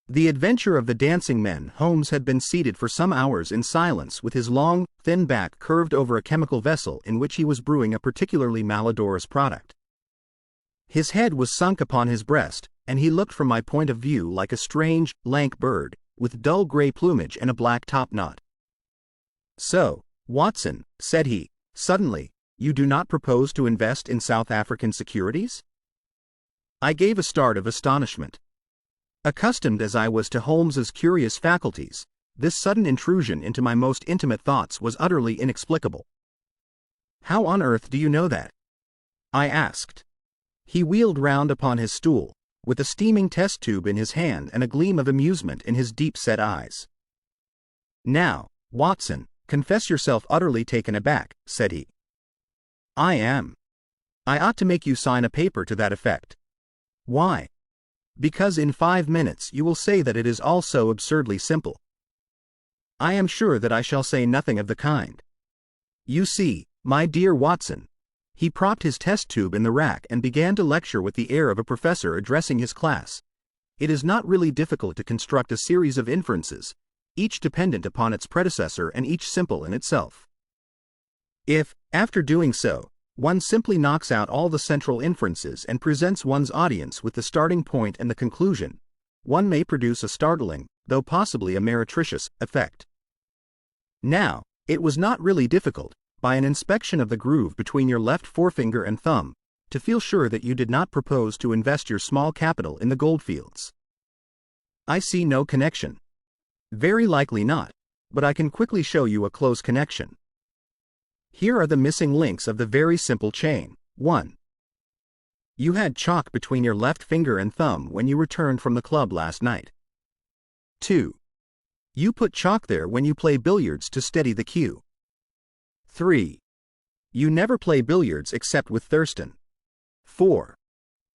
The Adventure of the Dancing Men. Holmes had been seated for some hours in silence with his long, thin back curved over a chemical vessel in which he was brewing a particularly malodorous product. His head was sunk upon his breast, and he looked from my point of view like a strange, lank bird, with dull gray plumage and a black topknot. "So, Watson," said he, suddenly, "you do not propose to invest in South African securities?" I gave a start of astonishment. Accustomed as I was to Holmes's curious faculties, this sudden intrusion into my most intimate thoughts was utterly inexplicable. "How on earth do you know that?" I asked. He wheeled round upon his stool, with a steaming test tube in his hand and a gleam of amusement in his deep-set eyes. "Now, Watson, confess yourself utterly taken aback," said he. "I am. I ought to make you sign a paper to that effect." "Why?" "Because in 5 minutes you will say that it is all so absurdly simple." "I am sure that I shall say nothing of the kind. You see, my dear Watson," he propped his test tube in the rack and began to lecture with the air of a professor addressing his class, "it is not really difficult to construct a series of inferences, each dependent upon its predecessor and each simple in itself. If, after doing so, one simply knocks out all the central inferences and presents one's audience with the starting point and the conclusion, one may produce a startling, though possibly a meretricious, effect." Now, it was not really difficult, by an inspection of the groove between your left forefinger and thumb, to feel sure that you did not propose to invest your small capital in the goldfields. "I see no connection." "Very likely not, but I can quickly show you a close connection. Here are the missing links of the very simple chain. 1. You had chalk between your left finger and thumb when you returned from the club last night. 2. You put chalk there when you play billiards to steady the cue. 3. You never play billiards except with Thurston. 4.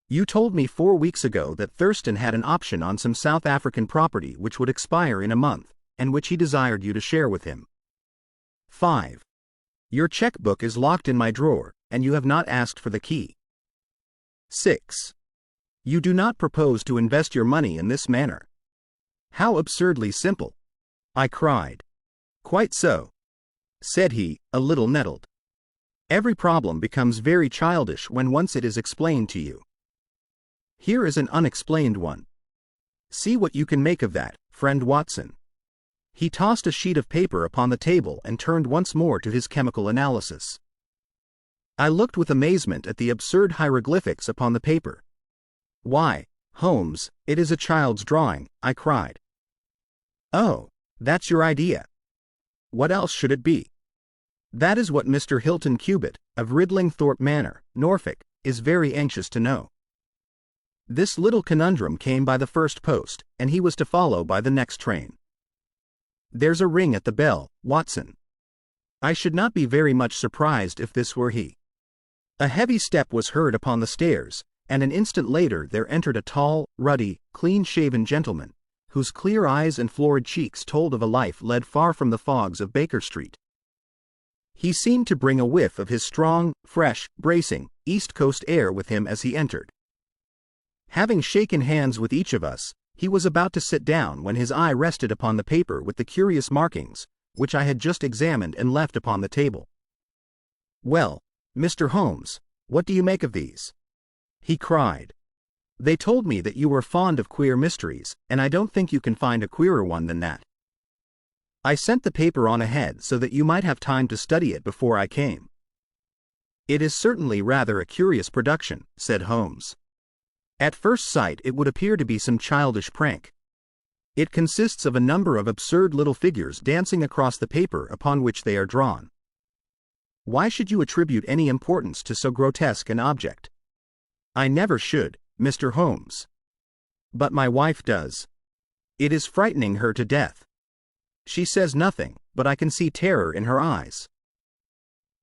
You told me 4 weeks ago that Thurston had an option on some South African property which would expire in a month, and which he desired you to share with him. 5. Your checkbook is locked in my drawer, and you have not asked for the key. 6. You do not propose to invest your money in this manner." "How absurdly simple!" I cried. "Quite so," said he, a little nettled. "Every problem becomes very childish when once it is explained to you. Here is an unexplained one. See what you can make of that, friend Watson." He tossed a sheet of paper upon the table and turned once more to his chemical analysis. I looked with amazement at the absurd hieroglyphics upon the paper. "Why, Holmes, it is a child's drawing," I cried. "Oh, that's your idea. What else should it be?" "That is what Mr. Hilton Cubitt, of Ridlingthorpe Manor, Norfolk, is very anxious to know." This little conundrum came by the first post, and he was to follow by the next train. "There's a ring at the bell, Watson." I should not be very much surprised if this were he. A heavy step was heard upon the stairs, and an instant later there entered a tall, ruddy, clean-shaven gentleman, whose clear eyes and florid cheeks told of a life led far from the fogs of Baker Street. He seemed to bring a whiff of his strong, fresh, bracing, East Coast air with him as he entered. Having shaken hands with each of us, he was about to sit down when his eye rested upon the paper with the curious markings, which I had just examined and left upon the table. "Well, Mr. Holmes, what do you make of these?" he cried. "They told me that you were fond of queer mysteries, and I don't think you can find a queerer one than that. I sent the paper on ahead so that you might have time to study it before I came." "It is certainly rather a curious production," said Holmes. "At first sight it would appear to be some childish prank. It consists of a number of absurd little figures dancing across the paper upon which they are drawn. Why should you attribute any importance to so grotesque an object?" "I never should, Mr. Holmes. But my wife does. It is frightening her to death. She says nothing, but I can see terror in her eyes.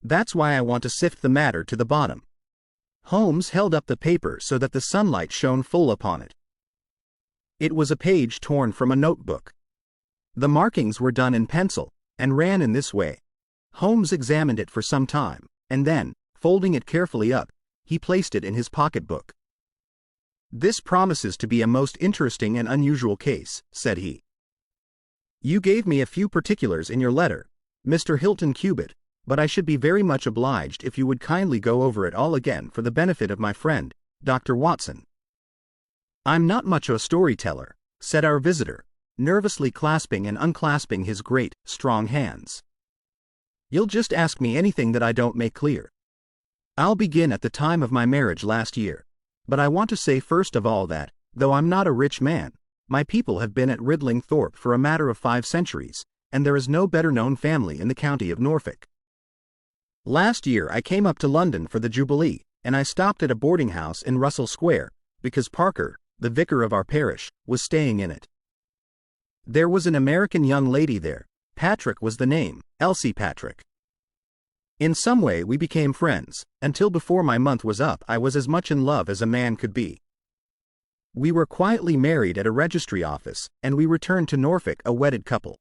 That's why I want to sift the matter to the bottom." Holmes held up the paper so that the sunlight shone full upon it. It was a page torn from a notebook. The markings were done in pencil, and ran in this way. Holmes examined it for some time, and then, folding it carefully up, he placed it in his pocketbook. "This promises to be a most interesting and unusual case," said he. "You gave me a few particulars in your letter, Mr. Hilton Cubitt, but I should be very much obliged if you would kindly go over it all again for the benefit of my friend, Dr. Watson." "I'm not much a storyteller," said our visitor, nervously clasping and unclasping his great, strong hands. "You'll just ask me anything that I don't make clear. I'll begin at the time of my marriage last year, but I want to say first of all that, though I'm not a rich man, my people have been at Riddling Thorpe for a matter of 5 centuries, and there is no better known family in the county of Norfolk. Last year I came up to London for the Jubilee, and I stopped at a boarding house in Russell Square, because Parker, the vicar of our parish, was staying in it. There was an American young lady there. Patrick was the name, Elsie Patrick. In some way we became friends, until before my month was up I was as much in love as a man could be. We were quietly married at a registry office, and we returned to Norfolk a wedded couple.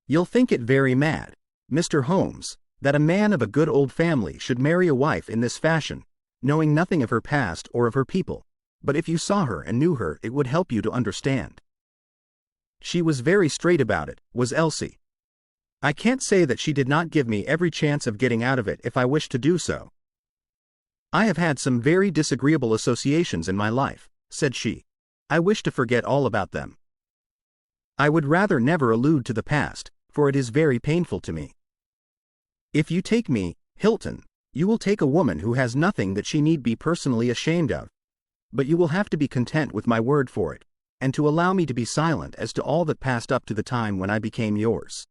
You'll think it very mad, Mr. Holmes, that a man of a good old family should marry a wife in this fashion, knowing nothing of her past or of her people, but if you saw her and knew her it would help you to understand. She was very straight about it, was Elsie. I can't say that she did not give me every chance of getting out of it if I wished to do so. I have had some very disagreeable associations in my life, said she. I wish to forget all about them. I would rather never allude to the past, for it is very painful to me. If you take me, Hilton, you will take a woman who has nothing that she need be personally ashamed of, but you will have to be content with my word for it, and to allow me to be silent as to all that passed up to the time when I became yours.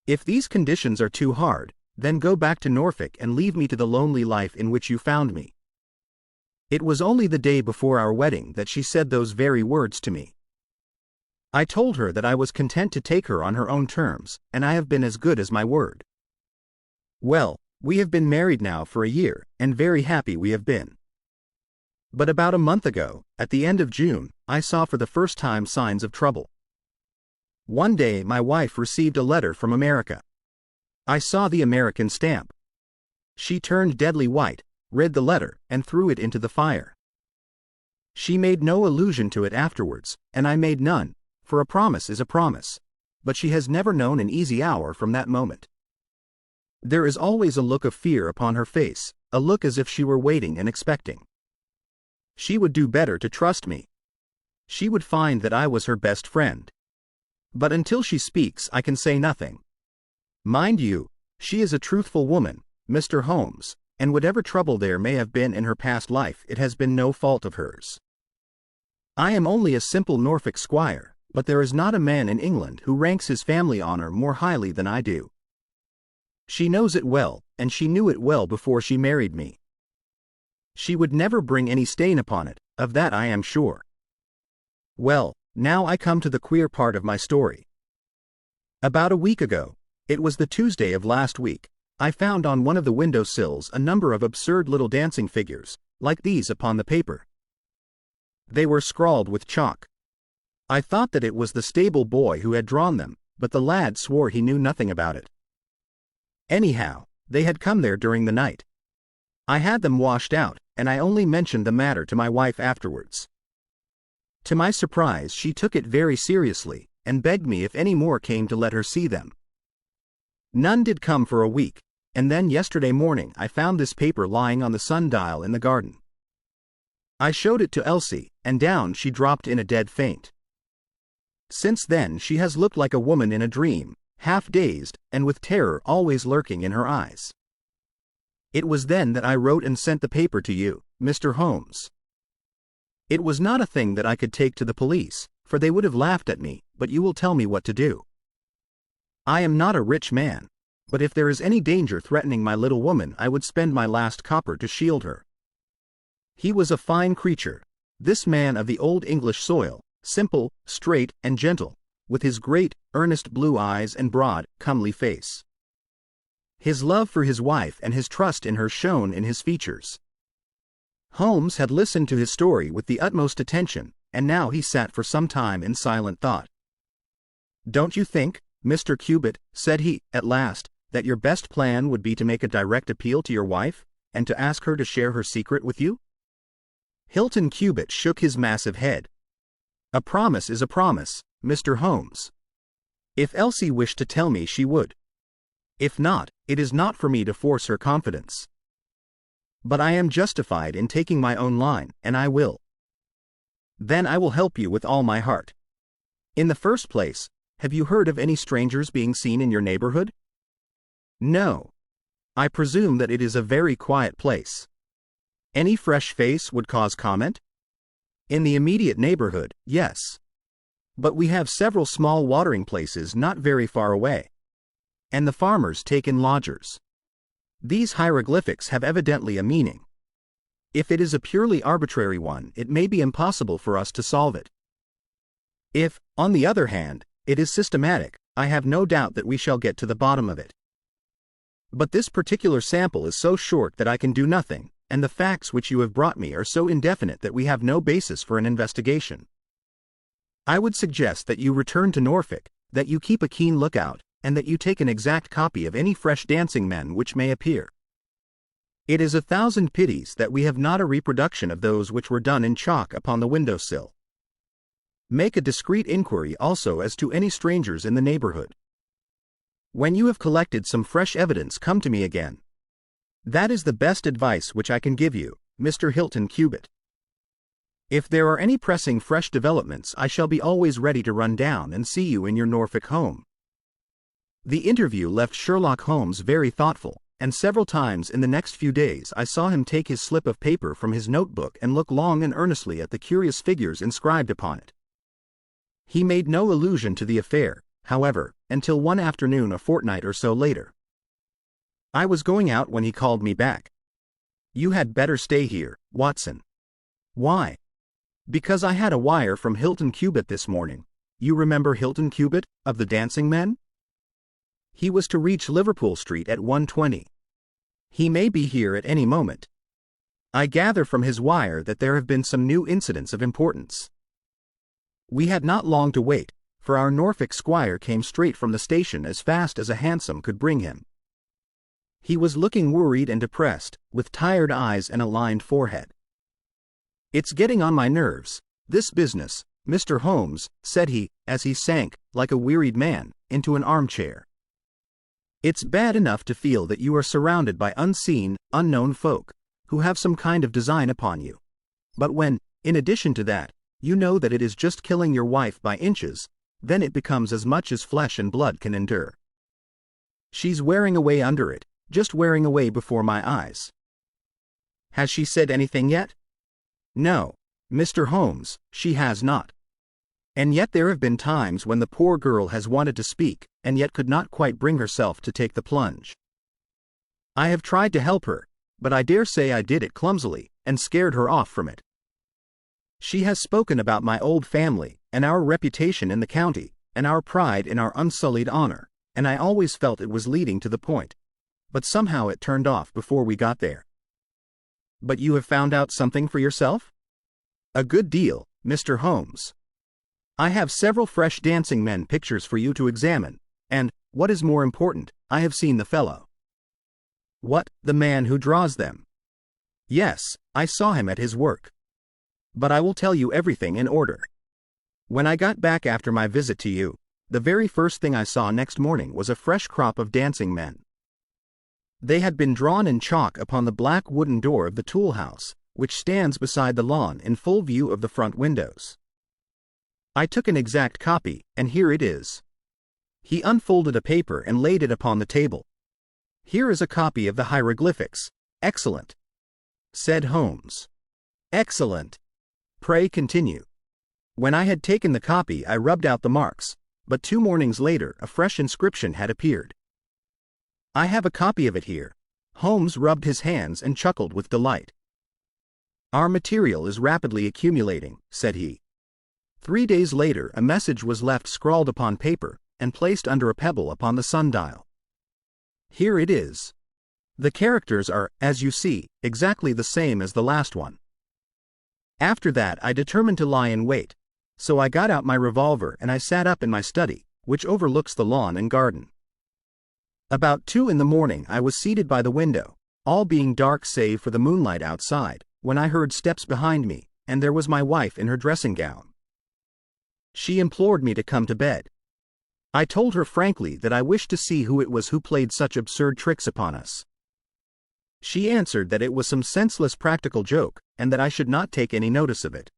If these conditions are too hard, then go back to Norfolk and leave me to the lonely life in which you found me." It was only the day before our wedding that she said those very words to me. I told her that I was content to take her on her own terms, and I have been as good as my word. Well, we have been married now for a year, and very happy we have been. But about a month ago, at the end of June, I saw for the first time signs of trouble. One day my wife received a letter from America. I saw the American stamp. She turned deadly white, read the letter, and threw it into the fire. She made no allusion to it afterwards, and I made none, for a promise is a promise, but she has never known an easy hour from that moment. There is always a look of fear upon her face, a look as if she were waiting and expecting. She would do better to trust me. She would find that I was her best friend. But until she speaks I can say nothing. Mind you, she is a truthful woman, Mr. Holmes, and whatever trouble there may have been in her past life it has been no fault of hers. I am only a simple Norfolk squire, but there is not a man in England who ranks his family honor more highly than I do. She knows it well, and she knew it well before she married me. She would never bring any stain upon it, of that I am sure. Well, now I come to the queer part of my story. About a week ago, it was the Tuesday of last week, I found on one of the window sills a number of absurd little dancing figures, like these upon the paper. They were scrawled with chalk. I thought that it was the stable boy who had drawn them, but the lad swore he knew nothing about it. Anyhow, they had come there during the night. I had them washed out, and I only mentioned the matter to my wife afterwards. To my surprise she took it very seriously, and begged me if any more came to let her see them. None did come for a week, and then yesterday morning I found this paper lying on the sundial in the garden. I showed it to Elsie, and down she dropped in a dead faint. Since then she has looked like a woman in a dream, half dazed, and with terror always lurking in her eyes. It was then that I wrote and sent the paper to you, Mr. Holmes. It was not a thing that I could take to the police, for they would have laughed at me, but you will tell me what to do. I am not a rich man, but if there is any danger threatening my little woman I would spend my last copper to shield her. He was a fine creature, this man of the old English soil, simple, straight, and gentle, with his great, earnest blue eyes and broad, comely face. His love for his wife and his trust in her shone in his features. Holmes had listened to his story with the utmost attention, and now he sat for some time in silent thought. "Don't you think, Mr. Cubitt," said he, at last, "that your best plan would be to make a direct appeal to your wife, and to ask her to share her secret with you?" Hilton Cubitt shook his massive head. A promise is a promise, Mr. Holmes. If Elsie wished to tell me, she would. If not, it is not for me to force her confidence. But I am justified in taking my own line, and I will. Then I will help you with all my heart. In the first place, have you heard of any strangers being seen in your neighborhood? No. I presume that it is a very quiet place. Any fresh face would cause comment? In the immediate neighborhood, yes. But we have several small watering places not very far away. And the farmers take in lodgers. These hieroglyphics have evidently a meaning. If it is a purely arbitrary one, it may be impossible for us to solve it. If, on the other hand, it is systematic, I have no doubt that we shall get to the bottom of it. But this particular sample is so short that I can do nothing, and the facts which you have brought me are so indefinite that we have no basis for an investigation. I would suggest that you return to Norfolk, that you keep a keen lookout, and that you take an exact copy of any fresh dancing men which may appear. It is 1,000 pities that we have not a reproduction of those which were done in chalk upon the window-sill. Make a discreet inquiry also as to any strangers in the neighborhood. When you have collected some fresh evidence, come to me again. That is the best advice which I can give you, Mr. Hilton Cubitt. If there are any pressing fresh developments, I shall be always ready to run down and see you in your Norfolk home. The interview left Sherlock Holmes very thoughtful, and several times in the next few days I saw him take his slip of paper from his notebook and look long and earnestly at the curious figures inscribed upon it. He made no allusion to the affair, however, until one afternoon a fortnight or so later. I was going out when he called me back. "You had better stay here, Watson." "Why?" "Because I had a wire from Hilton Cubitt this morning. You remember Hilton Cubitt, of the dancing men? He was to reach Liverpool Street at 1:20. He may be here at any moment. I gather from his wire that there have been some new incidents of importance." We had not long to wait, for our Norfolk squire came straight from the station as fast as a hansom could bring him. He was looking worried and depressed, with tired eyes and a lined forehead. "It's getting on my nerves, this business, Mr. Holmes," said he, as he sank, like a wearied man, into an armchair. "It's bad enough to feel that you are surrounded by unseen, unknown folk, who have some kind of design upon you. But when, in addition to that, you know that it is just killing your wife by inches, then it becomes as much as flesh and blood can endure. She's wearing away under it, just wearing away before my eyes." "Has she said anything yet?" "No, Mr. Holmes, she has not. And yet there have been times when the poor girl has wanted to speak, and yet could not quite bring herself to take the plunge. I have tried to help her, but I dare say I did it clumsily, and scared her off from it. She has spoken about my old family, and our reputation in the county, and our pride in our unsullied honor, and I always felt it was leading to the point. But somehow it turned off before we got there." "But you have found out something for yourself?" "A good deal, Mr. Holmes. I have several fresh dancing men pictures for you to examine, and, what is more important, I have seen the fellow." "What, the man who draws them?" "Yes, I saw him at his work. But I will tell you everything in order. When I got back after my visit to you, the very first thing I saw next morning was a fresh crop of dancing men. They had been drawn in chalk upon the black wooden door of the tool house, which stands beside the lawn in full view of the front windows. I took an exact copy, and here it is." He unfolded a paper and laid it upon the table. "Here is a copy of the hieroglyphics." "Excellent," said Holmes. "Excellent. Pray continue." "When I had taken the copy, I rubbed out the marks, but 2 mornings later a fresh inscription had appeared. I have a copy of it here." Holmes rubbed his hands and chuckled with delight. "Our material is rapidly accumulating," said he. 3 days later a message was left scrawled upon paper, and placed under a pebble upon the sundial. Here it is. The characters are, as you see, exactly the same as the last one. After that I determined to lie in wait, so I got out my revolver and I sat up in my study, which overlooks the lawn and garden. About 2 in the morning I was seated by the window, all being dark save for the moonlight outside, when I heard steps behind me, and there was my wife in her dressing gown. She implored me to come to bed. I told her frankly that I wished to see who it was who played such absurd tricks upon us. She answered that it was some senseless practical joke, and that I should not take any notice of it.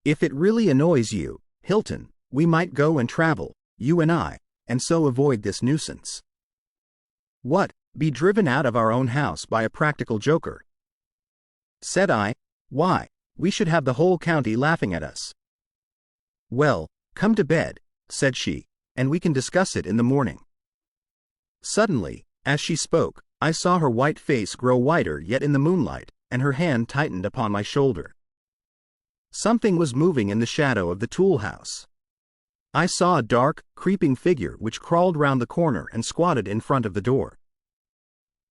If it really annoys you, Hilton, we might go and travel, you and I, and so avoid this nuisance. What, be driven out of our own house by a practical joker? Said I. Why, we should have the whole county laughing at us. Well, come to bed, said she, and we can discuss it in the morning. Suddenly, as she spoke, I saw her white face grow whiter yet in the moonlight, and her hand tightened upon my shoulder. Something was moving in the shadow of the tool house. I saw a dark, creeping figure which crawled round the corner and squatted in front of the door.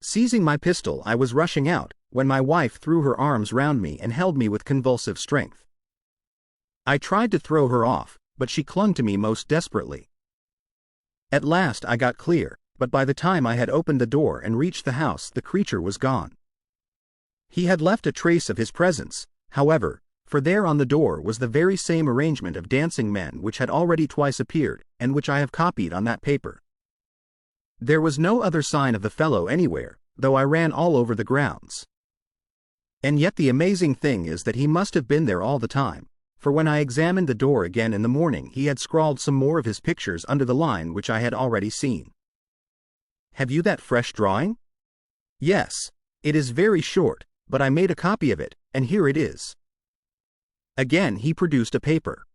Seizing my pistol, I was rushing out, when my wife threw her arms round me and held me with convulsive strength. I tried to throw her off, but she clung to me most desperately. At last I got clear, but by the time I had opened the door and reached the house, the creature was gone. He had left a trace of his presence, however, for there on the door was the very same arrangement of dancing men which had already twice appeared, and which I have copied on that paper. There was no other sign of the fellow anywhere, though I ran all over the grounds. And yet the amazing thing is that he must have been there all the time, for when I examined the door again in the morning he had scrawled some more of his pictures under the line which I had already seen. Have you that fresh drawing? Yes, it is very short, but I made a copy of it, and here it is. Again he produced a paper.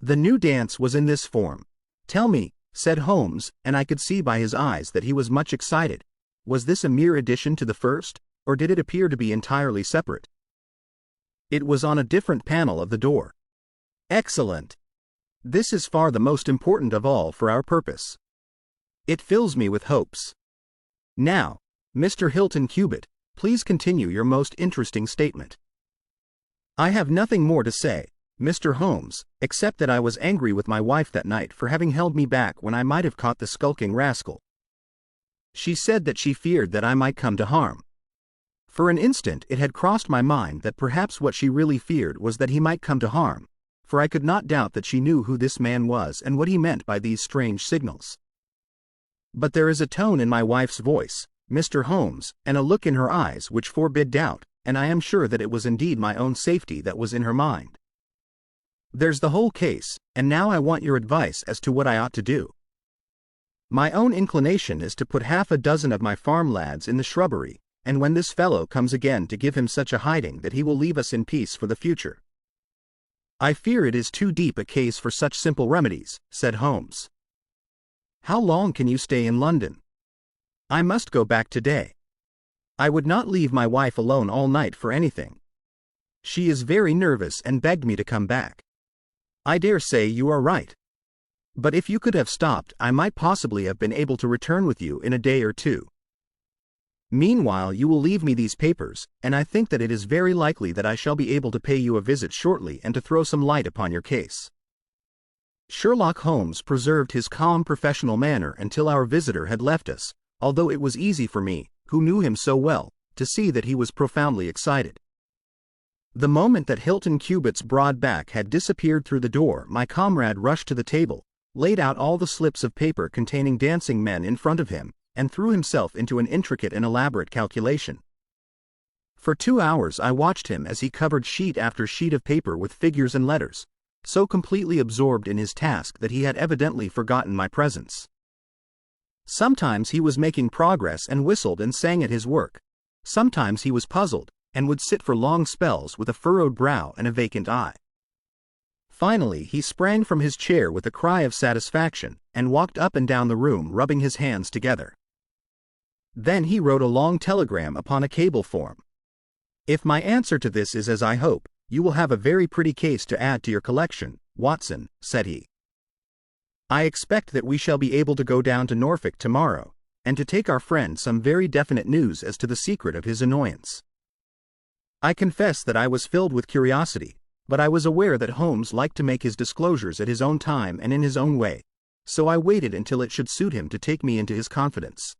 The new dance was in this form. Tell me, said Holmes, and I could see by his eyes that he was much excited, was this a mere addition to the first, or did it appear to be entirely separate? It was on a different panel of the door. Excellent! This is far the most important of all for our purpose. It fills me with hopes. Now, Mr. Hilton Cubitt, please continue your most interesting statement. I have nothing more to say, Mr. Holmes, except that I was angry with my wife that night for having held me back when I might have caught the skulking rascal. She said that she feared that I might come to harm. For an instant it had crossed my mind that perhaps what she really feared was that he might come to harm, for I could not doubt that she knew who this man was and what he meant by these strange signals. But there is a tone in my wife's voice, Mr. Holmes, and a look in her eyes which forbid doubt, and I am sure that it was indeed my own safety that was in her mind. There's the whole case, and now I want your advice as to what I ought to do. My own inclination is to put half a dozen of my farm lads in the shrubbery, and when this fellow comes again to give him such a hiding that he will leave us in peace for the future. I fear it is too deep a case for such simple remedies, said Holmes. How long can you stay in London? I must go back today. I would not leave my wife alone all night for anything. She is very nervous and begged me to come back. I dare say you are right. But if you could have stopped, I might possibly have been able to return with you in a day or two. Meanwhile you will leave me these papers, and I think that it is very likely that I shall be able to pay you a visit shortly and to throw some light upon your case. Sherlock Holmes preserved his calm professional manner until our visitor had left us, although it was easy for me, who knew him so well, to see that he was profoundly excited. The moment that Hilton Cubitt's broad back had disappeared through the door, my comrade rushed to the table, laid out all the slips of paper containing dancing men in front of him, and threw himself into an intricate and elaborate calculation. For 2 hours I watched him as he covered sheet after sheet of paper with figures and letters, so completely absorbed in his task that he had evidently forgotten my presence. Sometimes he was making progress and whistled and sang at his work. Sometimes he was puzzled, and would sit for long spells with a furrowed brow and a vacant eye. Finally he sprang from his chair with a cry of satisfaction, and walked up and down the room rubbing his hands together. Then he wrote a long telegram upon a cable form. If my answer to this is as I hope, you will have a very pretty case to add to your collection, Watson, said he. I expect that we shall be able to go down to Norfolk tomorrow, and to take our friend some very definite news as to the secret of his annoyance. I confess that I was filled with curiosity, but I was aware that Holmes liked to make his disclosures at his own time and in his own way, so I waited until it should suit him to take me into his confidence.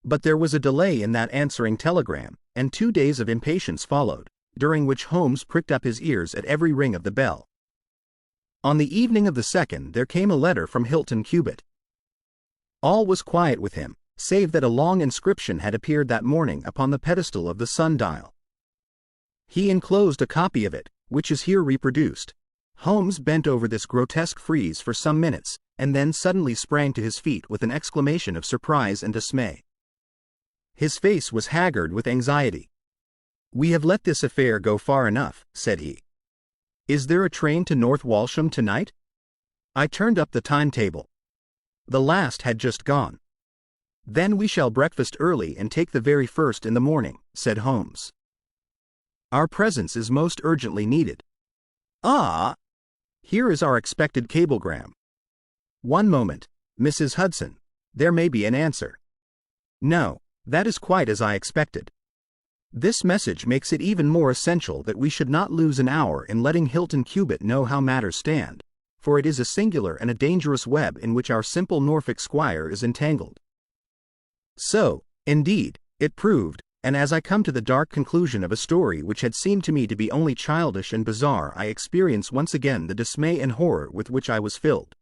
But there was a delay in that answering telegram, and 2 days of impatience followed, during which Holmes pricked up his ears at every ring of the bell. On the evening of the 2nd there came a letter from Hilton Cubitt. All was quiet with him, save that a long inscription had appeared that morning upon the pedestal of the sundial. He enclosed a copy of it, which is here reproduced. Holmes bent over this grotesque frieze for some minutes, and then suddenly sprang to his feet with an exclamation of surprise and dismay. His face was haggard with anxiety. "We have let this affair go far enough," said he. "Is there a train to North Walsham tonight?" I turned up the timetable. The last had just gone. "Then we shall breakfast early and take the very first in the morning," said Holmes. "Our presence is most urgently needed." "Ah! Here is our expected cablegram." "One moment, Mrs. Hudson. There may be an answer." "No, that is quite as I expected." This message makes it even more essential that we should not lose an hour in letting Hilton Cubitt know how matters stand, for it is a singular and a dangerous web in which our simple Norfolk squire is entangled. So, indeed, it proved, and as I come to the dark conclusion of a story which had seemed to me to be only childish and bizarre, I experience once again the dismay and horror with which I was filled.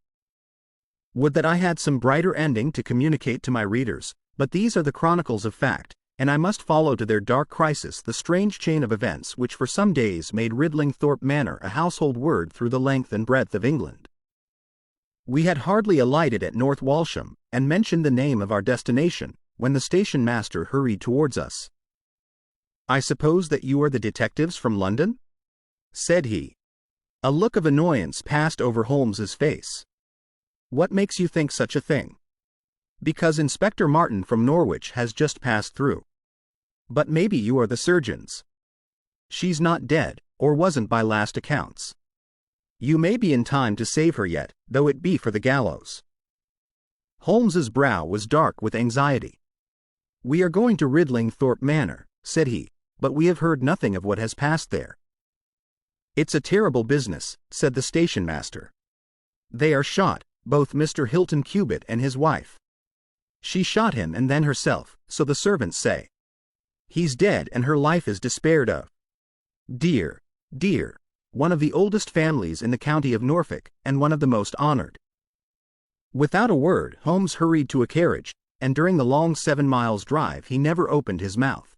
Would that I had some brighter ending to communicate to my readers, but these are the chronicles of fact, and I must follow to their dark crisis the strange chain of events which for some days made Ridlingthorpe Manor a household word through the length and breadth of England. We had hardly alighted at North Walsham, and mentioned the name of our destination, when the station master hurried towards us. "I suppose that you are the detectives from London?" said he. A look of annoyance passed over Holmes's face. "What makes you think such a thing?" "Because Inspector Martin from Norwich has just passed through." "But maybe you are the surgeons." "She's not dead, or wasn't by last accounts." "You may be in time to save her yet, though it be for the gallows." Holmes's brow was dark with anxiety. "We are going to Ridlingthorpe Manor," said he, "but we have heard nothing of what has passed there." "It's a terrible business," said the station master. "They are shot, both Mr. Hilton Cubitt and his wife. She shot him and then herself, so the servants say. He's dead and her life is despaired of. Dear, dear, one of the oldest families in the county of Norfolk, and one of the most honored." Without a word, Holmes hurried to a carriage, and during the long 7 miles drive he never opened his mouth.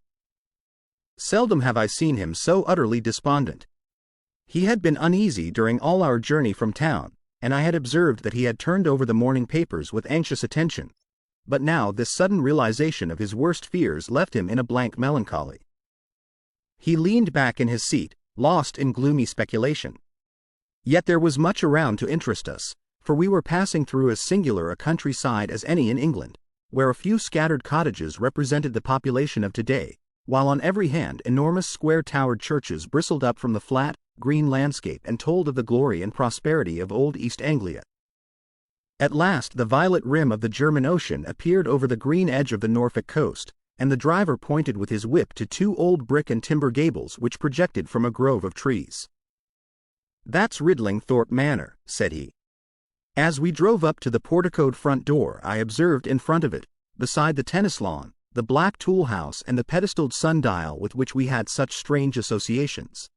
Seldom have I seen him so utterly despondent. He had been uneasy during all our journey from town, and I had observed that he had turned over the morning papers with anxious attention, but now this sudden realization of his worst fears left him in a blank melancholy. He leaned back in his seat, lost in gloomy speculation. Yet there was much around to interest us, for we were passing through as singular a countryside as any in England, where a few scattered cottages represented the population of today, while on every hand enormous square-towered churches bristled up from the flat, green landscape and told of the glory and prosperity of old East Anglia. At last the violet rim of the German Ocean appeared over the green edge of the Norfolk coast, and the driver pointed with his whip to 2 old brick and timber gables which projected from a grove of trees. "That's Ridlingthorpe Manor," said he. As we drove up to the porticoed front door, I observed in front of it, beside the tennis lawn, the black tool house and the pedestaled sundial with which we had such strange associations.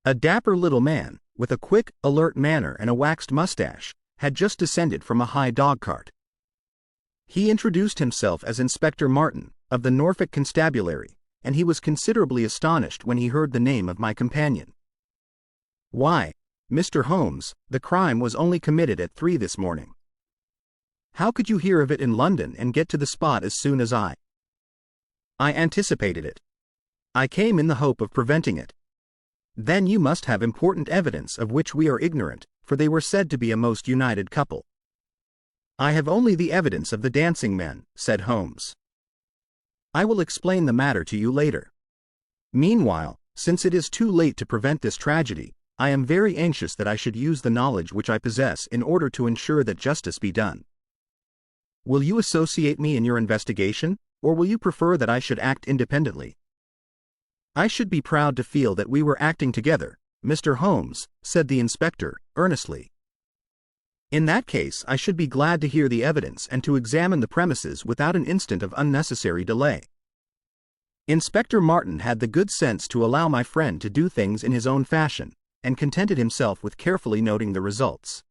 A dapper little man, with a quick, alert manner and a waxed mustache, had just descended from a high dog-cart. He introduced himself as Inspector Martin, of the Norfolk Constabulary, and he was considerably astonished when he heard the name of my companion. "Why, Mr. Holmes, the crime was only committed at 3 this morning. How could you hear of it in London and get to the spot as soon as I?" "I anticipated it. I came in the hope of preventing it." "Then you must have important evidence of which we are ignorant, for they were said to be a most united couple." "I have only the evidence of the dancing men," said Holmes. "I will explain the matter to you later. Meanwhile, since it is too late to prevent this tragedy, I am very anxious that I should use the knowledge which I possess in order to ensure that justice be done. Will you associate me in your investigation, or will you prefer that I should act independently?" "I should be proud to feel that we were acting together, Mr. Holmes," said the inspector, earnestly. In that case, I should be glad to hear the evidence and to examine the premises without an instant of unnecessary delay. Inspector Martin had the good sense to allow my friend to do things in his own fashion, and contented himself with carefully noting the results.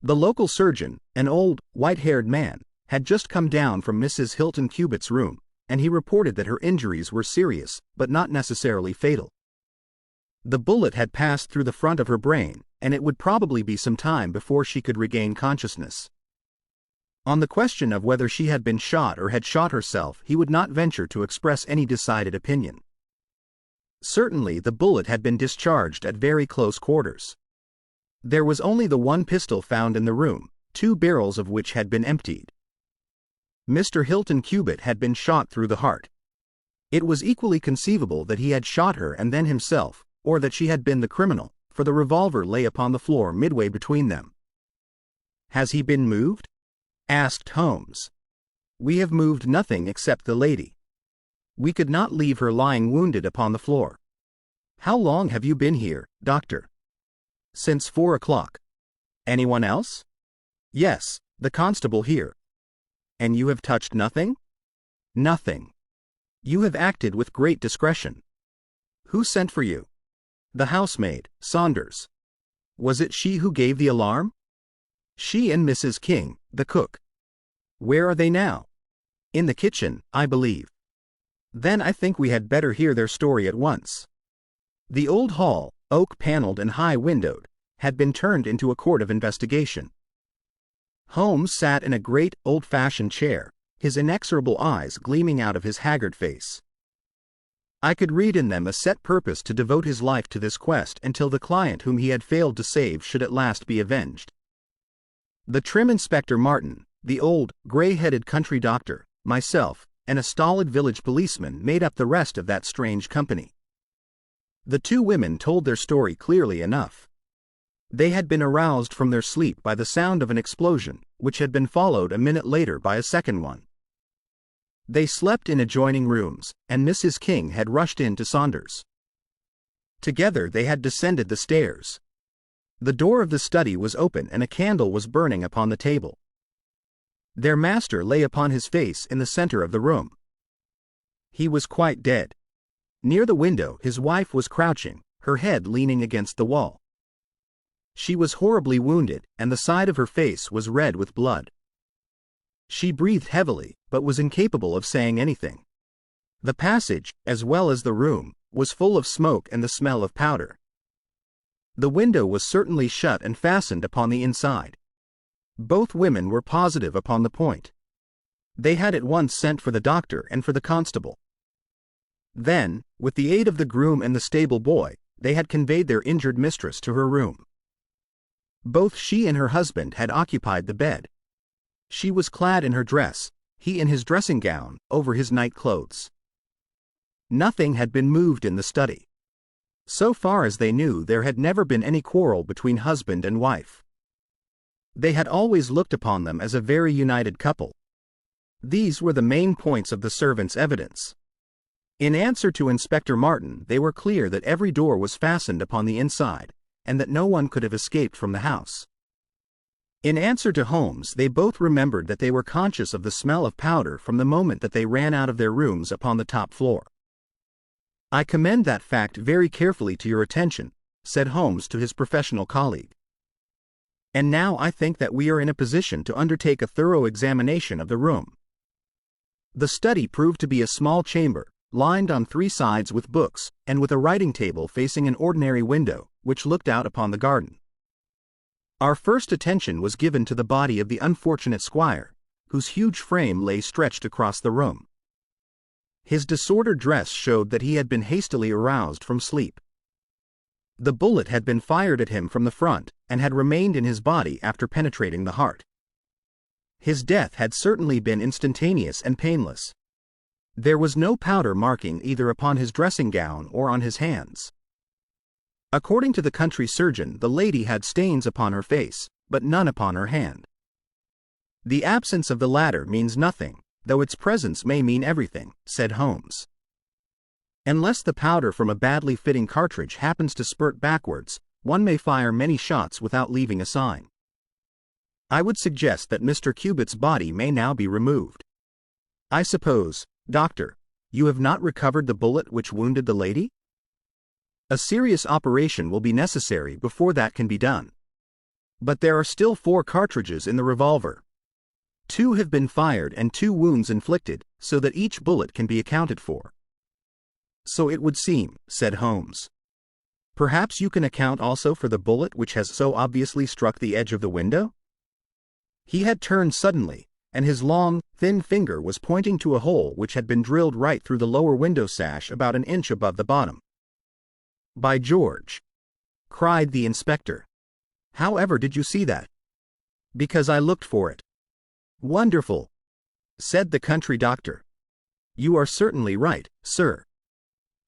The local surgeon, an old, white-haired man, had just come down from Mrs. Hilton Cubitt's room, and he reported that her injuries were serious, but not necessarily fatal. The bullet had passed through the front of her brain, and it would probably be some time before she could regain consciousness. On the question of whether she had been shot or had shot herself, he would not venture to express any decided opinion. Certainly the bullet had been discharged at very close quarters. There was only the one pistol found in the room, 2 barrels of which had been emptied. Mr. Hilton Cubitt had been shot through the heart. It was equally conceivable that he had shot her and then himself, or that she had been the criminal, for the revolver lay upon the floor midway between them. "Has he been moved?" asked Holmes. "We have moved nothing except the lady. We could not leave her lying wounded upon the floor. How long have you been here, doctor?" "Since 4 o'clock. Anyone else?" "Yes, the constable here." "And you have touched nothing?" "Nothing." "You have acted with great discretion. Who sent for you?" "The housemaid, Saunders." "Was it she who gave the alarm?" "She and Mrs. King, the cook." "Where are they now?" "In the kitchen, I believe." "Then I think we had better hear their story at once." The old hall, oak-paneled and high-windowed, had been turned into a court of investigation. Holmes sat in a great, old-fashioned chair, his inexorable eyes gleaming out of his haggard face. I could read in them a set purpose to devote his life to this quest until the client whom he had failed to save should at last be avenged. The trim Inspector Martin, the old, gray-headed country doctor, myself, and a stolid village policeman made up the rest of that strange company. The 2 women told their story clearly enough. They had been aroused from their sleep by the sound of an explosion, which had been followed a minute later by a second one. They slept in adjoining rooms, and Mrs. King had rushed in to Saunders. Together they had descended the stairs. The door of the study was open and a candle was burning upon the table. Their master lay upon his face in the center of the room. He was quite dead. Near the window his wife was crouching, her head leaning against the wall. She was horribly wounded, and the side of her face was red with blood. She breathed heavily, but was incapable of saying anything. The passage, as well as the room, was full of smoke and the smell of powder. The window was certainly shut and fastened upon the inside. Both women were positive upon the point. They had at once sent for the doctor and for the constable. Then, with the aid of the groom and the stable boy, they had conveyed their injured mistress to her room. Both she and her husband had occupied the bed. She was clad in her dress, he in his dressing gown, over his night clothes. Nothing had been moved in the study. So far as they knew, there had never been any quarrel between husband and wife. They had always looked upon them as a very united couple. These were the main points of the servants' evidence. In answer to Inspector Martin, they were clear that every door was fastened upon the inside, and that no one could have escaped from the house. In answer to Holmes, they both remembered that they were conscious of the smell of powder from the moment that they ran out of their rooms upon the top floor. "I commend that fact very carefully to your attention," said Holmes to his professional colleague. "And now I think that we are in a position to undertake a thorough examination of the room." The study proved to be a small chamber, lined on 3 sides with books, and with a writing table facing an ordinary window, which looked out upon the garden. Our first attention was given to the body of the unfortunate squire, whose huge frame lay stretched across the room. His disordered dress showed that he had been hastily aroused from sleep. The bullet had been fired at him from the front, and had remained in his body after penetrating the heart. His death had certainly been instantaneous and painless. There was no powder marking either upon his dressing gown or on his hands. According to the country surgeon, the lady had stains upon her face, but none upon her hand. "The absence of the latter means nothing, though its presence may mean everything," said Holmes. "Unless the powder from a badly fitting cartridge happens to spurt backwards, one may fire many shots without leaving a sign. I would suggest that Mr. Cubitt's body may now be removed. I suppose, Doctor, you have not recovered the bullet which wounded the lady? A serious operation will be necessary before that can be done. But there are still 4 cartridges in the revolver. 2 have been fired and 2 wounds inflicted, so that each bullet can be accounted for. So it would seem, said Holmes. Perhaps you can account also for the bullet which has so obviously struck the edge of the window? He had turned suddenly, and his long, thin finger was pointing to a hole which had been drilled right through the lower window sash about an inch above the bottom. By George! Cried the inspector. However did you see that? Because I looked for it. Wonderful! Said the country doctor. You are certainly right, sir.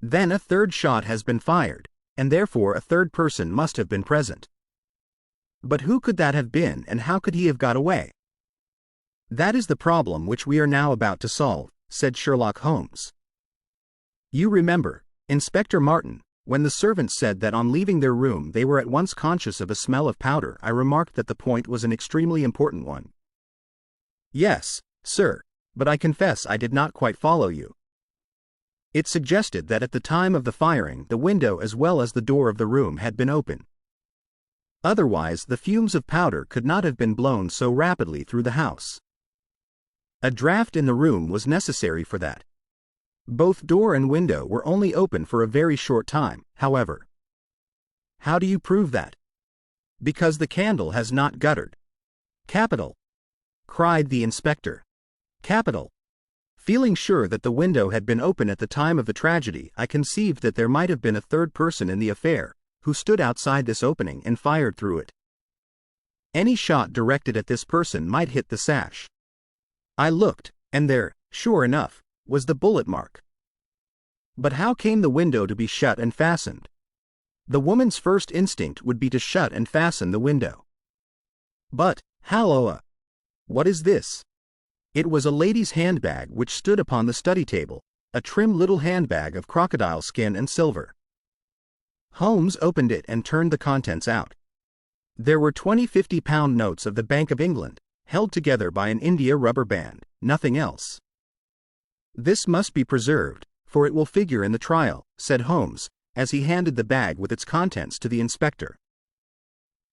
Then a 3rd shot has been fired, and therefore a 3rd person must have been present. But who could that have been, and how could he have got away? That is the problem which we are now about to solve, said Sherlock Holmes. You remember, Inspector Martin, when the servants said that on leaving their room they were at once conscious of a smell of powder, I remarked that the point was an extremely important one. Yes, sir, but I confess I did not quite follow you. It suggested that at the time of the firing the window as well as the door of the room had been open. Otherwise the fumes of powder could not have been blown so rapidly through the house. A draught in the room was necessary for that. Both door and window were only open for a very short time, however. How do you prove that? Because the candle has not guttered. Capital! Cried the inspector. Capital! Feeling sure that the window had been open at the time of the tragedy, I conceived that there might have been a 3rd person in the affair, who stood outside this opening and fired through it. Any shot directed at this person might hit the sash. I looked, and there, sure enough, was the bullet mark. But how came the window to be shut and fastened? The woman's first instinct would be to shut and fasten the window. But, halloa! What is this? It was a lady's handbag which stood upon the study table, a trim little handbag of crocodile skin and silver. Holmes opened it and turned the contents out. There were 20 50-pound notes of the Bank of England, held together by an India rubber band, nothing else. This must be preserved, for it will figure in the trial, said Holmes, as he handed the bag with its contents to the inspector.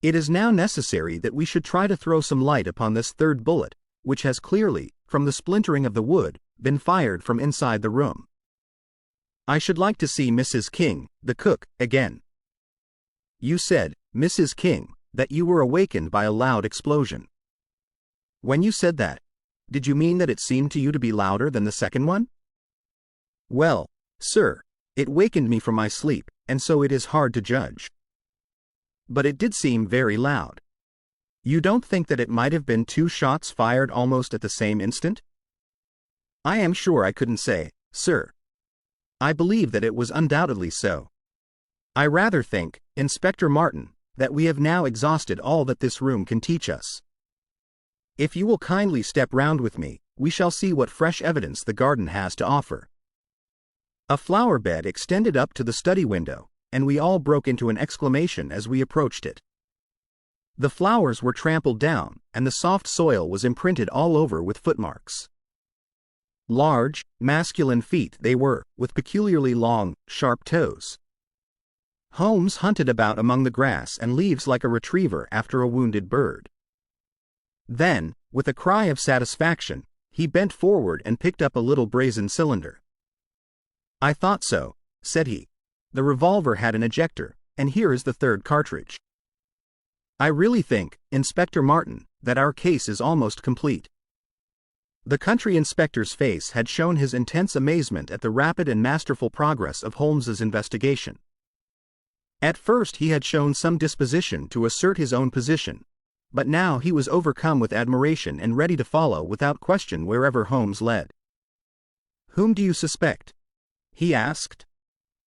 It is now necessary that we should try to throw some light upon this 3rd bullet, which has clearly, from the splintering of the wood, been fired from inside the room. I should like to see Mrs. King, the cook, again. You said, Mrs. King, that you were awakened by a loud explosion. When you said that, did you mean that it seemed to you to be louder than the 2nd one? Well, sir, it wakened me from my sleep, and so it is hard to judge. But it did seem very loud. You don't think that it might have been 2 shots fired almost at the same instant? I am sure I couldn't say, sir. I believe that it was undoubtedly so. I rather think, Inspector Martin, that we have now exhausted all that this room can teach us. If you will kindly step round with me, we shall see what fresh evidence the garden has to offer. A flower bed extended up to the study window, and we all broke into an exclamation as we approached it. The flowers were trampled down, and the soft soil was imprinted all over with footmarks. Large, masculine feet they were, with peculiarly long, sharp toes. Holmes hunted about among the grass and leaves like a retriever after a wounded bird. Then, with a cry of satisfaction, he bent forward and picked up a little brazen cylinder. I thought so, said he. The revolver had an ejector, and here is the 3rd cartridge. I really think, Inspector Martin, that our case is almost complete. The country inspector's face had shown his intense amazement at the rapid and masterful progress of Holmes's investigation. At first he had shown some disposition to assert his own position, but now he was overcome with admiration and ready to follow without question wherever Holmes led. Whom do you suspect? He asked.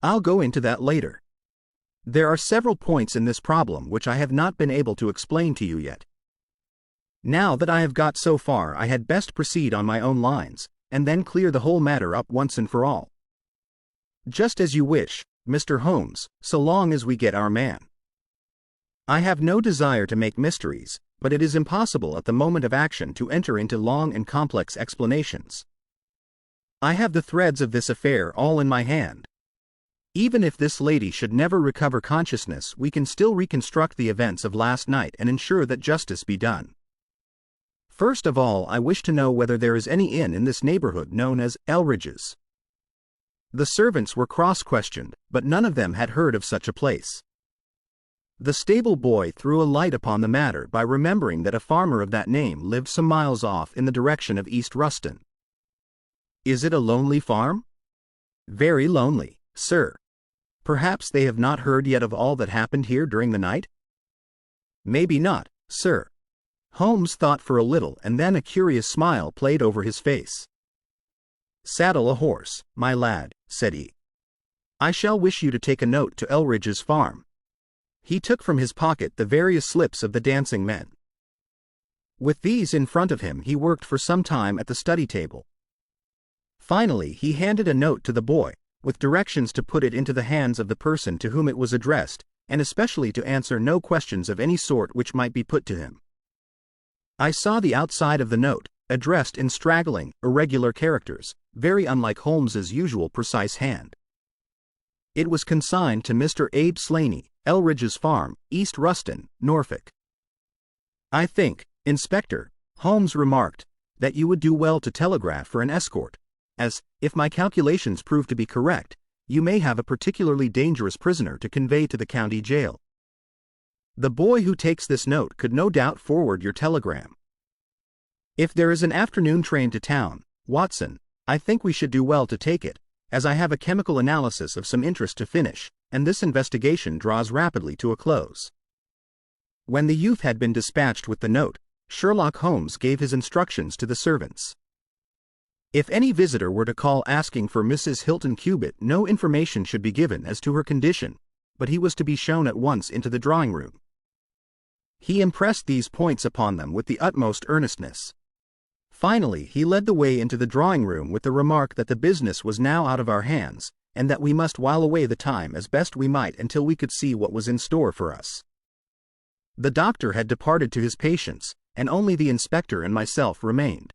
I'll go into that later. There are several points in this problem which I have not been able to explain to you yet. Now that I have got so far, I had best proceed on my own lines, and then clear the whole matter up once and for all. Just as you wish, Mr. Holmes, so long as we get our man. I have no desire to make mysteries, but but it is impossible at the moment of action to enter into long and complex explanations. I have the threads of this affair all in my hand. Even if this lady should never recover consciousness, we can still reconstruct the events of last night and ensure that justice be done. First of all, I wish to know whether there is any inn in this neighborhood known as Elridge's. The servants were cross-questioned, but none of them had heard of such a place. The stable boy threw a light upon the matter by remembering that a farmer of that name lived some miles off in the direction of East Ruston. Is it a lonely farm? Very lonely, sir. Perhaps they have not heard yet of all that happened here during the night? Maybe not, sir. Holmes thought for a little, and then a curious smile played over his face. Saddle a horse, my lad, said he. I shall wish you to take a note to Elridge's farm. He took from his pocket the various slips of the dancing men. With these in front of him, he worked for some time at the study table. Finally, he handed a note to the boy, with directions to put it into the hands of the person to whom it was addressed, and especially to answer no questions of any sort which might be put to him. I saw the outside of the note, addressed in straggling, irregular characters, very unlike Holmes's usual precise hand. It was consigned to Mr. Abe Slaney, Elridge's Farm, East Ruston, Norfolk. I think, Inspector, Holmes remarked, that you would do well to telegraph for an escort, as, if my calculations prove to be correct, you may have a particularly dangerous prisoner to convey to the county jail. The boy who takes this note could no doubt forward your telegram. If there is an afternoon train to town, Watson, I think we should do well to take it, as I have a chemical analysis of some interest to finish, and this investigation draws rapidly to a close. When the youth had been dispatched with the note, Sherlock Holmes gave his instructions to the servants. If any visitor were to call asking for Mrs. Hilton Cubitt, no information should be given as to her condition, but he was to be shown at once into the drawing room. He impressed these points upon them with the utmost earnestness. Finally, he led the way into the drawing room with the remark that the business was now out of our hands, and that we must while away the time as best we might until we could see what was in store for us. The doctor had departed to his patients, and only the inspector and myself remained.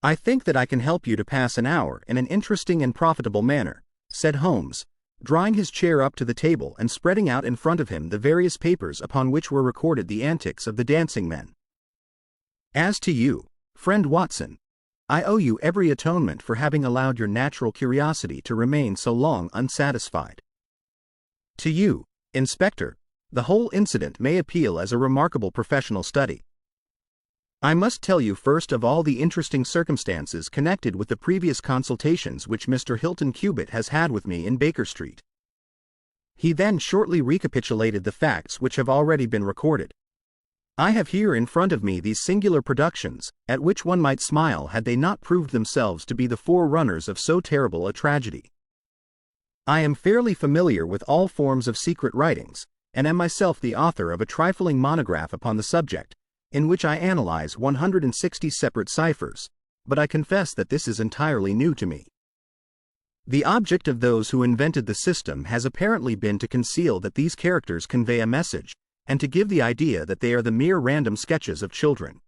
I think that I can help you to pass an hour in an interesting and profitable manner, said Holmes, drawing his chair up to the table and spreading out in front of him the various papers upon which were recorded the antics of the dancing men. As to you, friend Watson, I owe you every atonement for having allowed your natural curiosity to remain so long unsatisfied. To you, Inspector, the whole incident may appeal as a remarkable professional study. I must tell you first of all the interesting circumstances connected with the previous consultations which Mr. Hilton Cubitt has had with me in Baker Street. He then shortly recapitulated the facts which have already been recorded. I have here in front of me these singular productions, at which one might smile had they not proved themselves to be the forerunners of so terrible a tragedy. I am fairly familiar with all forms of secret writings, and am myself the author of a trifling monograph upon the subject, in which I analyze 160 separate ciphers, but I confess that this is entirely new to me. The object of those who invented the system has apparently been to conceal that these characters convey a message, and to give the idea that they are the mere random sketches of children.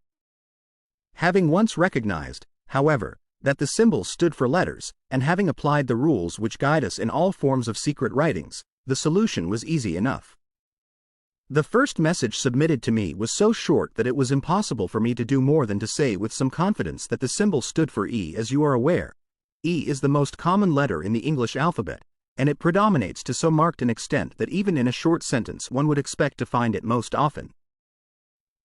Having once recognized, however, that the symbols stood for letters, and having applied the rules which guide us in all forms of secret writings, the solution was easy enough. The first message submitted to me was so short that it was impossible for me to do more than to say with some confidence that the symbol stood for E. As you are aware, E is the most common letter in the English alphabet, and it predominates to so marked an extent that even in a short sentence one would expect to find it most often.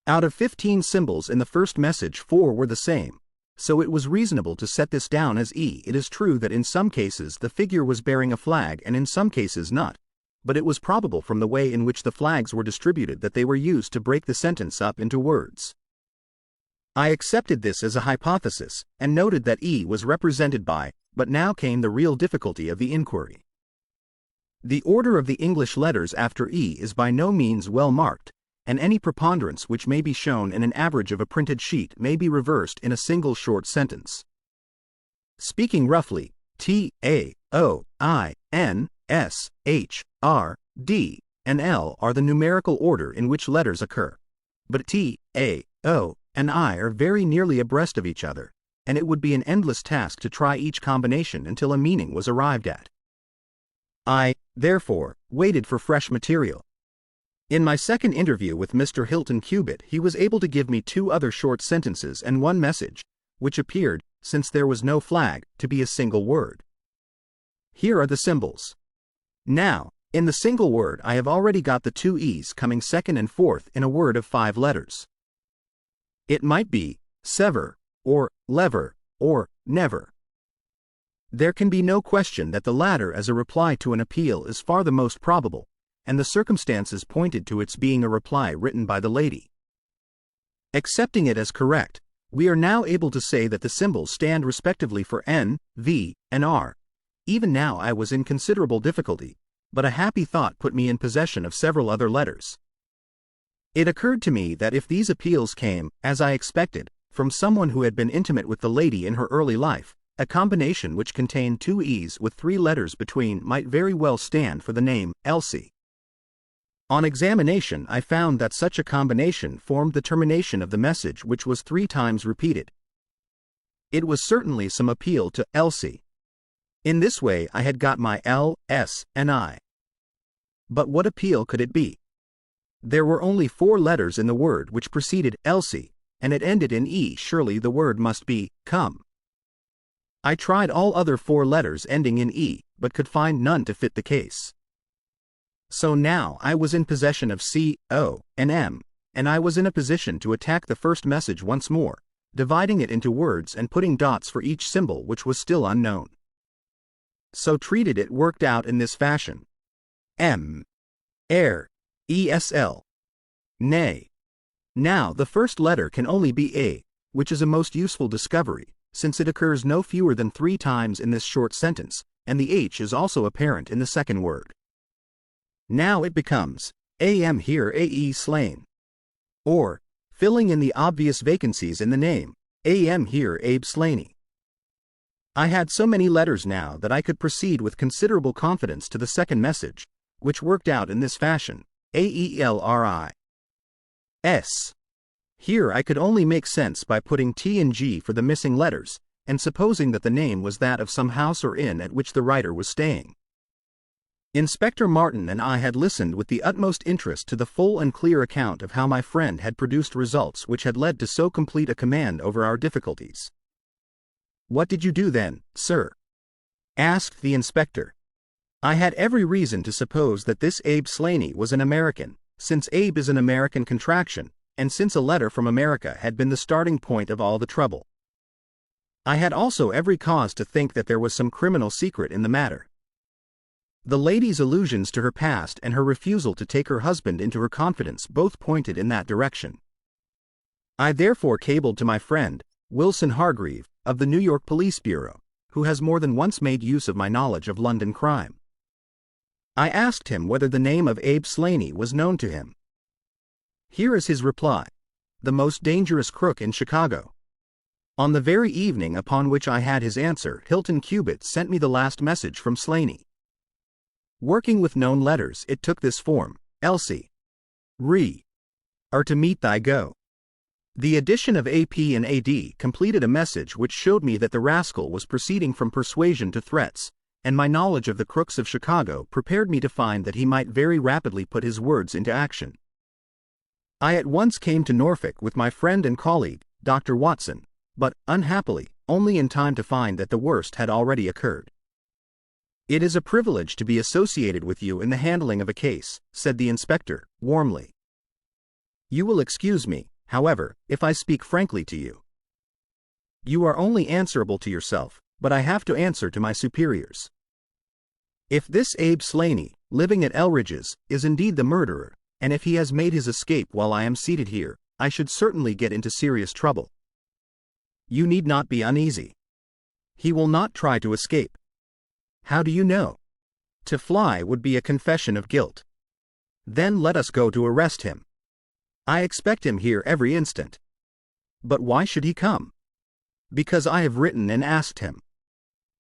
Out of 15 symbols in the first message, 4 were the same, so it was reasonable to set this down as E. It is true that in some cases the figure was bearing a flag and in some cases not, but it was probable from the way in which the flags were distributed that they were used to break the sentence up into words. I accepted this as a hypothesis, and noted that E was represented by, but now came the real difficulty of the inquiry. The order of the English letters after E is by no means well marked, and any preponderance which may be shown in an average of a printed sheet may be reversed in a single short sentence. Speaking roughly, T, A, O, I, N, S, H, R, D, and L are the numerical order in which letters occur. but T, A, O, and I are very nearly abreast of each other, and it would be an endless task to try each combination until a meaning was arrived at. I, therefore, waited for fresh material. In my second interview with Mr. Hilton Cubitt, he was able to give me 2 other short sentences and 1 message, which appeared, since there was no flag, to be a single word. Here are the symbols. Now, in the single word I have already got the 2 E's coming second and fourth in a word of 5 letters. It might be sever, or lever, or never. There can be no question that the latter as a reply to an appeal is far the most probable, and the circumstances pointed to its being a reply written by the lady. Accepting it as correct, we are now able to say that the symbols stand respectively for N, V, and R. Even now I was in considerable difficulty, but a happy thought put me in possession of several other letters. It occurred to me that if these appeals came, as I expected, from someone who had been intimate with the lady in her early life, a combination which contained 2 E's with 3 letters between might very well stand for the name Elsie. On examination I found that such a combination formed the termination of the message, which was 3 times repeated. It was certainly some appeal to Elsie. In this way I had got my L, S, and I. But what appeal could it be? There were only 4 letters in the word which preceded Elsie, and it ended in E. Surely the word must be come. I tried all other 4 letters ending in E, but could find none to fit the case. So now I was in possession of C, O, and M, and I was in a position to attack the first message once more, dividing it into words and putting dots for each symbol which was still unknown. So treated, it worked out in this fashion. M. Air. ESL. Nay. Now the first letter can only be A, which is a most useful discovery, since it occurs no fewer than 3 times in this short sentence, and the H is also apparent in the second word. Now it becomes AM here AE slain. Or, filling in the obvious vacancies in the name, AM here Abe Slaney. I had so many letters now that I could proceed with considerable confidence to the second message, which worked out in this fashion, AELRI. S. Here I could only make sense by putting T and G for the missing letters, and supposing that the name was that of some house or inn at which the writer was staying. Inspector Martin and I had listened with the utmost interest to the full and clear account of how my friend had produced results which had led to so complete a command over our difficulties. "What did you do then, sir?" asked the inspector. I had every reason to suppose that this Abe Slaney was an American, since Abe is an American contraction, and since a letter from America had been the starting point of all the trouble. I had also every cause to think that there was some criminal secret in the matter. The lady's allusions to her past and her refusal to take her husband into her confidence both pointed in that direction. I therefore cabled to my friend, Wilson Hargreave, of the New York Police Bureau, who has more than once made use of my knowledge of London crime. I asked him whether the name of Abe Slaney was known to him. Here is his reply: "The most dangerous crook in Chicago." On the very evening upon which I had his answer, Hilton Cubitt sent me the last message from Slaney. Working with known letters, it took this form: Elsie. Re. Are to meet thy go. The addition of AP and AD completed a message which showed me that the rascal was proceeding from persuasion to threats, and my knowledge of the crooks of Chicago prepared me to find that he might very rapidly put his words into action. I at once came to Norfolk with my friend and colleague, Dr. Watson, but, unhappily, only in time to find that the worst had already occurred. "It is a privilege to be associated with you in the handling of a case," said the inspector, warmly. "You will excuse me, however, if I speak frankly to you. You are only answerable to yourself, but I have to answer to my superiors. If this Abe Slaney, living at Elridge's, is indeed the murderer, and if he has made his escape while I am seated here, I should certainly get into serious trouble. You need not be uneasy. He will not try to escape. How do you know? To fly would be a confession of guilt. Then let us go to arrest him. I expect him here every instant. But why should he come? Because I have written and asked him.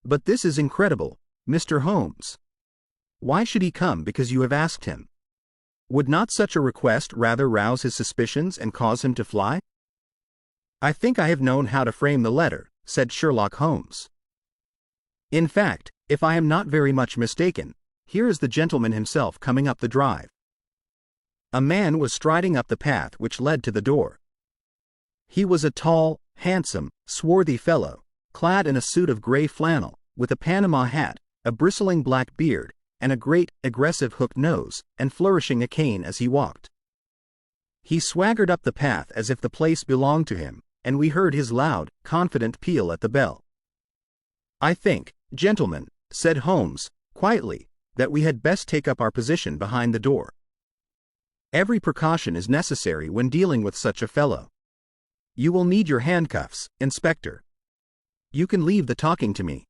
But this is incredible, Mr. Holmes. Why should he come because you have asked him? Would not such a request rather rouse his suspicions and cause him to fly? "I think I have known how to frame the letter," said Sherlock Holmes. "In fact, if I am not very much mistaken, here is the gentleman himself coming up the drive." A man was striding up the path which led to the door. He was a tall, handsome, swarthy fellow, clad in a suit of gray flannel, with a Panama hat, a bristling black beard, and a great, aggressive hooked nose, and flourishing a cane as he walked. He swaggered up the path as if the place belonged to him, and we heard his loud, confident peal at the bell. "I think, gentlemen," said Holmes, quietly, "that we had best take up our position behind the door. Every precaution is necessary when dealing with such a fellow. You will need your handcuffs, Inspector. You can leave the talking to me."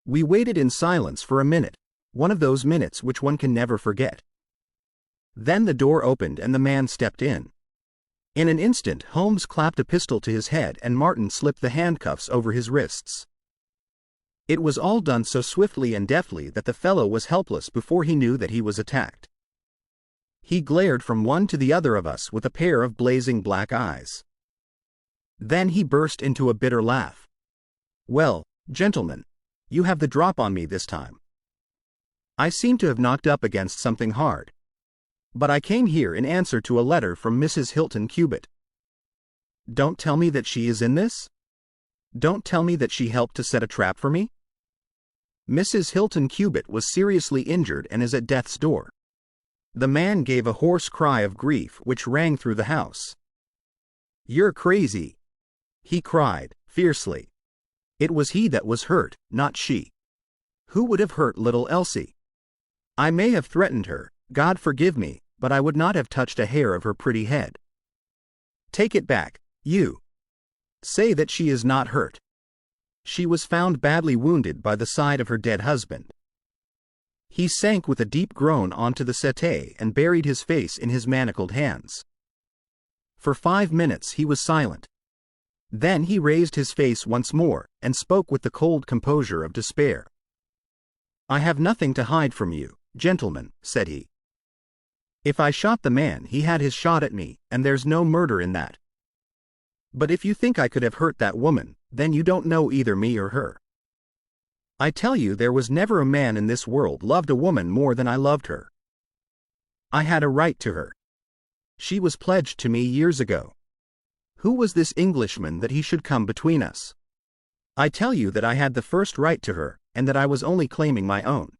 We waited in silence for a minute, one of those minutes which one can never forget. Then the door opened and the man stepped in. In an instant Holmes clapped a pistol to his head and Martin slipped the handcuffs over his wrists. It was all done so swiftly and deftly that the fellow was helpless before he knew that he was attacked. He glared from one to the other of us with a pair of blazing black eyes. Then he burst into a bitter laugh. "Well, gentlemen, you have the drop on me this time. I seem to have knocked up against something hard. But I came here in answer to a letter from Mrs. Hilton Cubitt. Don't tell me that she is in this? Don't tell me that she helped to set a trap for me? Mrs. Hilton Cubitt was seriously injured and is at death's door." The man gave a hoarse cry of grief which rang through the house. "You're crazy," he cried, fiercely. "It was he that was hurt, not she. Who would have hurt little Elsie? I may have threatened her, God forgive me, but I would not have touched a hair of her pretty head. Take it back, you. Say that she is not hurt. She was found badly wounded by the side of her dead husband." He sank with a deep groan onto the settee and buried his face in his manacled hands. For 5 minutes he was silent. Then he raised his face once more and spoke with the cold composure of despair. "I have nothing to hide from you, gentlemen," said he. "If I shot the man, he had his shot at me, and there's no murder in that. But if you think I could have hurt that woman, then you don't know either me or her. I tell you there was never a man in this world loved a woman more than I loved her. I had a right to her. She was pledged to me years ago. Who was this Englishman that he should come between us? I tell you that I had the first right to her, and that I was only claiming my own."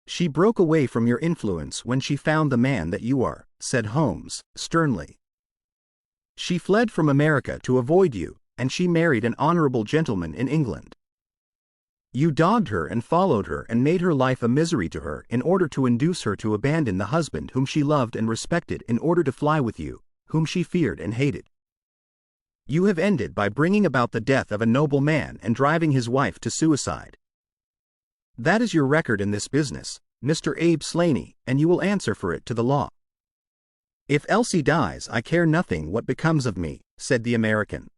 "She broke away from your influence when she found the man that you are," said Holmes, sternly. "She fled from America to avoid you, and she married an honorable gentleman in England. You dogged her and followed her and made her life a misery to her in order to induce her to abandon the husband whom she loved and respected in order to fly with you, whom she feared and hated. You have ended by bringing about the death of a noble man and driving his wife to suicide. That is your record in this business, Mr. Abe Slaney, and you will answer for it to the law." "If Elsie dies, I care nothing what becomes of me," said the American.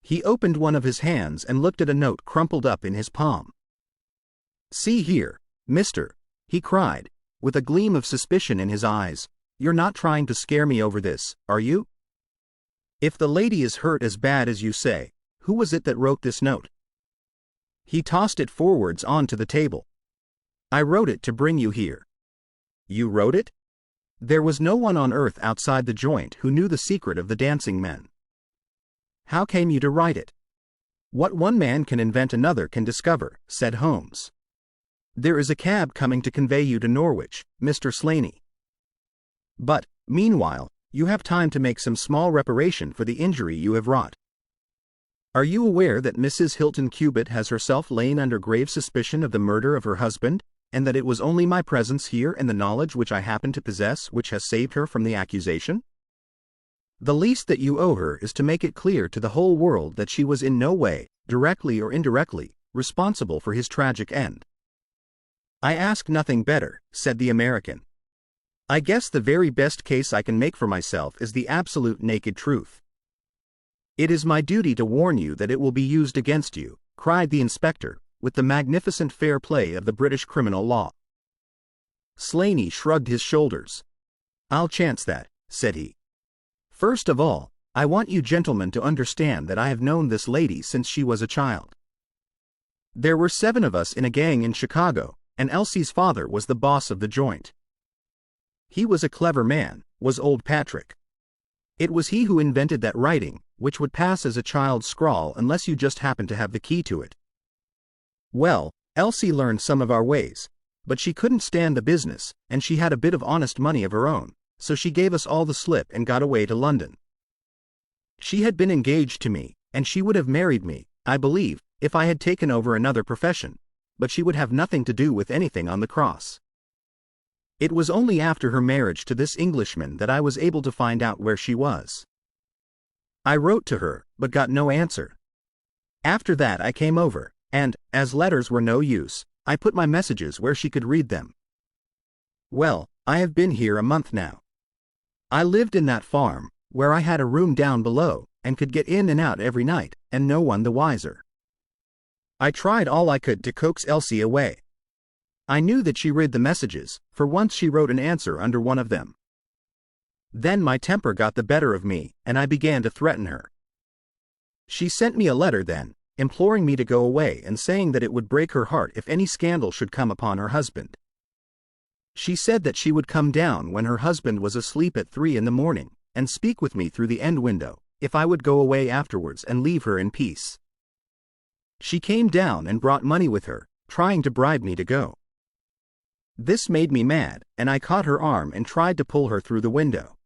He opened one of his hands and looked at a note crumpled up in his palm. "See here, mister," he cried, with a gleam of suspicion in his eyes, "you're not trying to scare me over this, are you? If the lady is hurt as bad as you say, who was it that wrote this note?" He tossed it forwards onto the table. "I wrote it to bring you here." "You wrote it?" "There was no one on earth outside the joint who knew the secret of the dancing men." "How came you to write it?" "What one man can invent another can discover," said Holmes. "There is a cab coming to convey you to Norwich, Mr. Slaney. But, meanwhile, you have time to make some small reparation for the injury you have wrought. Are you aware that Mrs. Hilton Cubitt has herself lain under grave suspicion of the murder of her husband, and that it was only my presence here and the knowledge which I happen to possess which has saved her from the accusation? The least that you owe her is to make it clear to the whole world that she was in no way, directly or indirectly, responsible for his tragic end." "I ask nothing better," said the American. "I guess the very best case I can make for myself is the absolute naked truth." "It is my duty to warn you that it will be used against you," cried the inspector, with the magnificent fair play of the British criminal law. Slaney shrugged his shoulders. "I'll chance that," said he. "First of all, I want you gentlemen to understand that I have known this lady since she was a child. There were 7 of us in a gang in Chicago, and Elsie's father was the boss of the joint. He was a clever man, was old Patrick. It was he who invented that writing, which would pass as a child's scrawl unless you just happened to have the key to it. Well, Elsie learned some of our ways, but she couldn't stand the business, and she had a bit of honest money of her own, so she gave us all the slip and got away to London. She had been engaged to me, and she would have married me, I believe, if I had taken over another profession, but she would have nothing to do with anything on the cross. It was only after her marriage to this Englishman that I was able to find out where she was. I wrote to her, but got no answer. After that I came over, and, as letters were no use, I put my messages where she could read them. Well, I have been here a month now. I lived in that farm, where I had a room down below, and could get in and out every night, and no one the wiser. I tried all I could to coax Elsie away. I knew that she read the messages, for once she wrote an answer under one of them. Then my temper got the better of me, and I began to threaten her. She sent me a letter then, imploring me to go away and saying that it would break her heart if any scandal should come upon her husband. She said that she would come down when her husband was asleep at 3 in the morning, and speak with me through the end window, if I would go away afterwards and leave her in peace. She came down and brought money with her, trying to bribe me to go. This made me mad, and I caught her arm and tried to pull her through the window.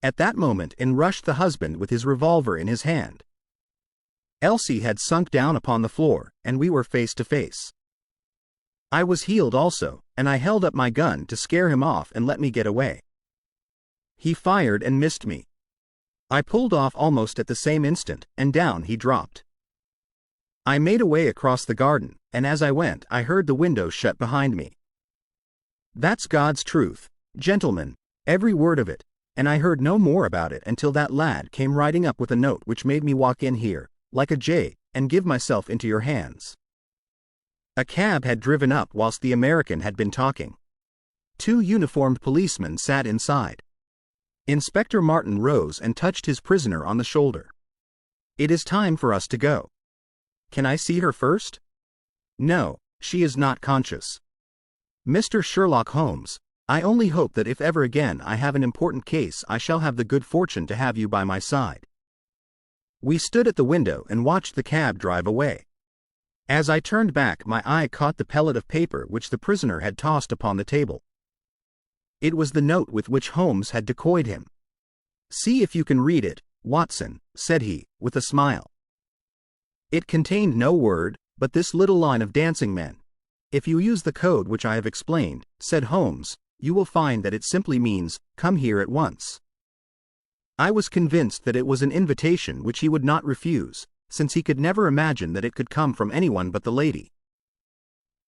At that moment in rushed the husband with his revolver in his hand. Elsie had sunk down upon the floor, and we were face to face. I was healed also, and I held up my gun to scare him off and let me get away. He fired and missed me. I pulled off almost at the same instant, and down he dropped. I made away across the garden, and as I went I heard the window shut behind me. That's God's truth, gentlemen, every word of it, and I heard no more about it until that lad came riding up with a note which made me walk in here, like a jay, and give myself into your hands. A cab had driven up whilst the American had been talking. 2 uniformed policemen sat inside. Inspector Martin rose and touched his prisoner on the shoulder. "It is time for us to go." "Can I see her first?" "No, she is not conscious." "Mr. Sherlock Holmes, I only hope that if ever again I have an important case I shall have the good fortune to have you by my side." We stood at the window and watched the cab drive away. As I turned back my eye caught the pellet of paper which the prisoner had tossed upon the table. It was the note with which Holmes had decoyed him. "See if you can read it, Watson," said he, with a smile. It contained no word, but this little line of dancing men. "If you use the code which I have explained," said Holmes, "you will find that it simply means, 'Come here at once.'" I was convinced that it was an invitation which he would not refuse, since he could never imagine that it could come from anyone but the lady.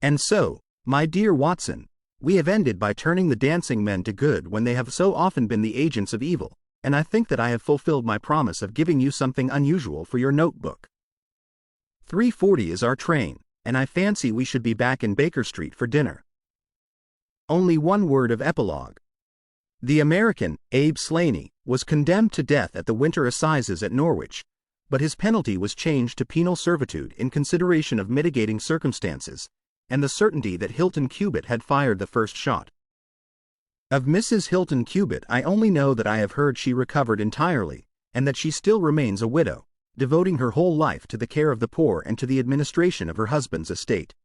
And so, my dear Watson, we have ended by turning the dancing men to good when they have so often been the agents of evil, and I think that I have fulfilled my promise of giving you something unusual for your notebook. 3:40 is our train, and I fancy we should be back in Baker Street for dinner. Only one word of epilogue. The American, Abe Slaney, was condemned to death at the winter assizes at Norwich, but his penalty was changed to penal servitude in consideration of mitigating circumstances, and the certainty that Hilton Cubitt had fired the first shot. Of Mrs. Hilton Cubitt I only know that I have heard she recovered entirely, and that she still remains a widow, devoting her whole life to the care of the poor and to the administration of her husband's estate.